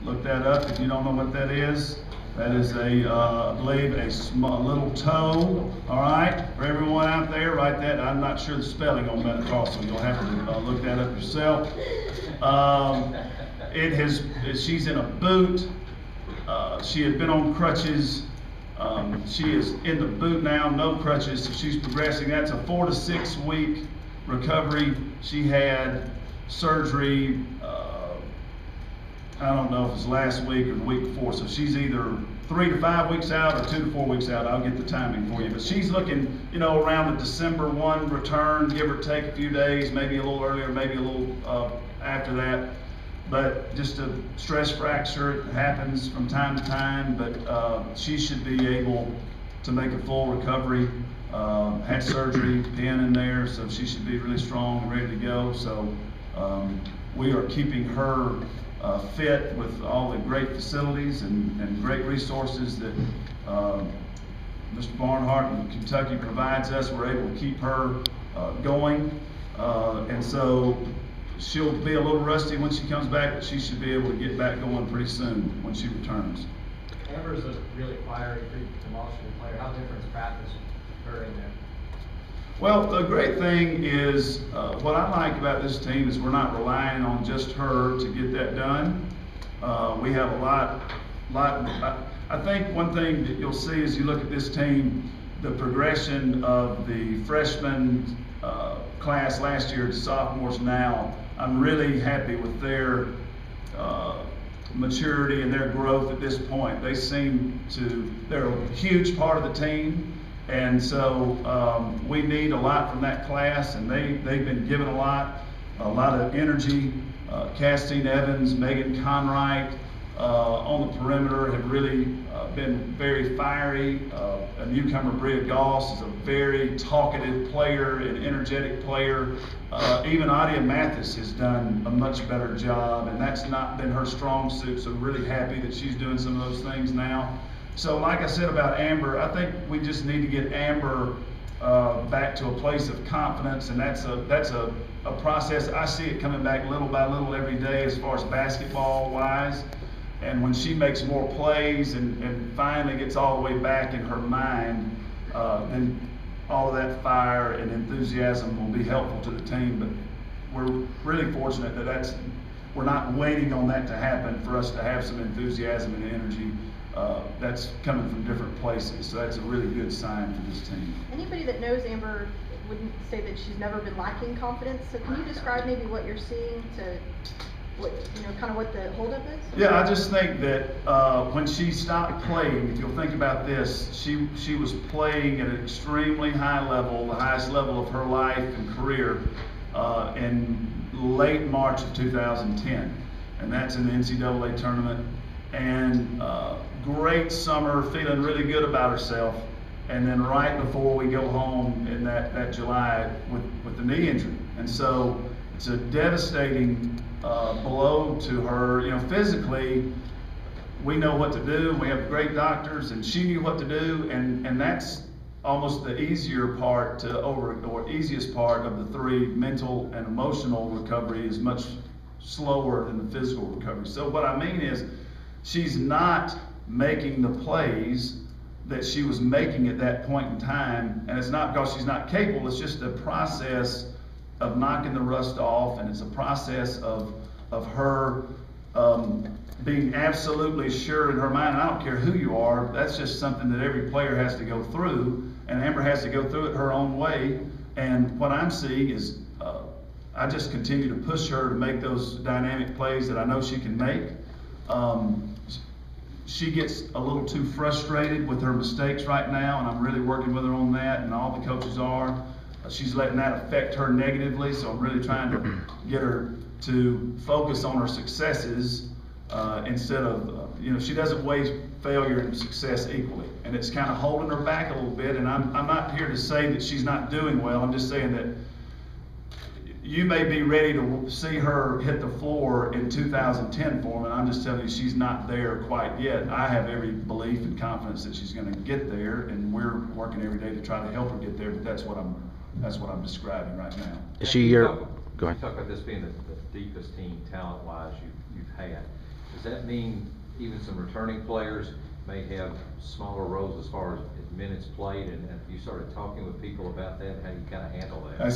Look that up if you don't know what that is. That is I believe a little toe. All right, for everyone out there, write that. I'm not sure the spelling on metatarsal. You'll have to look that up yourself. She's in a boot. She had been on crutches. She is in the boot now, no crutches, so she's progressing. That's a 4 to 6 week recovery. She had surgery, I don't know if it's last week or the week before, so she's either 3 to 5 weeks out or 2 to 4 weeks out. I'll get the timing for you, but she's looking, you know, around the December 1 return, give or take a few days, maybe a little earlier, maybe a little after that. But just a stress fracture, it happens from time to time, but she should be able to make a full recovery. Had surgery, pin in there, so she should be really strong and ready to go. So we are keeping her fit with all the great facilities and great resources that Mr. Barnhart in Kentucky provides us. We're able to keep her going, and so she'll be a little rusty when she comes back, but she should be able to get back going pretty soon when she returns. Amber's a really fiery, pretty demonstrative player. How different is practice with her in there? Well, the great thing is, what I like about this team is we're not relying on just her to get that done. We have a lot. I think one thing that you'll see as you look at this team, the progression of the freshman class last year to sophomores now. I'm really happy with their maturity and their growth at this point. They're a huge part of the team, and so we need a lot from that class, and they've been given a lot of energy. Castine Evans, Megan Conright on the perimeter have really been very fiery. A newcomer, Bria Goss, is a very talkative player and energetic player. Even Adia Mathis has done a much better job, and that's not been her strong suit, so really happy that she's doing some of those things now. So like I said about Amber, I think we just need to get Amber back to a place of confidence, and that's a process. I see it coming back little by little every day as far as basketball wise. And when she makes more plays and finally gets all the way back in her mind, then all of that fire and enthusiasm will be helpful to the team. But we're really fortunate that we're not waiting on that to happen for us to have some enthusiasm and energy. That's coming from different places, so that's a really good sign for this team. Anybody that knows Amber wouldn't say that she's never been lacking confidence. So can you describe maybe what you're seeing kind of what the holdup is? Yeah, I just think that when she stopped playing, if you'll think about this, she was playing at an extremely high level, the highest level of her life and career, in late March of 2010, and that's in the NCAA tournament. And great summer, feeling really good about herself, and then right before we go home in that July with the knee injury, and so it's a devastating blow to her. You know, physically, we know what to do. We have great doctors, and she knew what to do, and that's almost the easier part or easiest part of the three. Mental and emotional recovery is much slower than the physical recovery. So what I mean is, she's not making the plays that she was making at that point in time, and it's not because she's not capable. It's just a process of knocking the rust off, and it's a process of her being absolutely sure in her mind. And I don't care who you are, that's just something that every player has to go through, and Amber has to go through it her own way. And what I'm seeing is I just continue to push her to make those dynamic plays that I know she can make. She gets a little too frustrated with her mistakes right now, and I'm really working with her on that, and all the coaches are. She's letting that affect her negatively, so I'm really trying to get her to focus on her successes instead of, she doesn't weigh failure and success equally. And it's kind of holding her back a little bit, and I'm not here to say that she's not doing well. I'm just saying that you may be ready to see her hit the floor in 2010 form, and I'm just telling you she's not there quite yet. I have every belief and confidence that she's going to get there, and we're working every day to try to help her get there, but that's what I'm describing right now. Is she your... Go ahead. You talk about this being the deepest team talent-wise you've had. Does that mean even some returning players may have smaller roles as far as minutes played, and have you started talking with people about that, how you kinda handle that?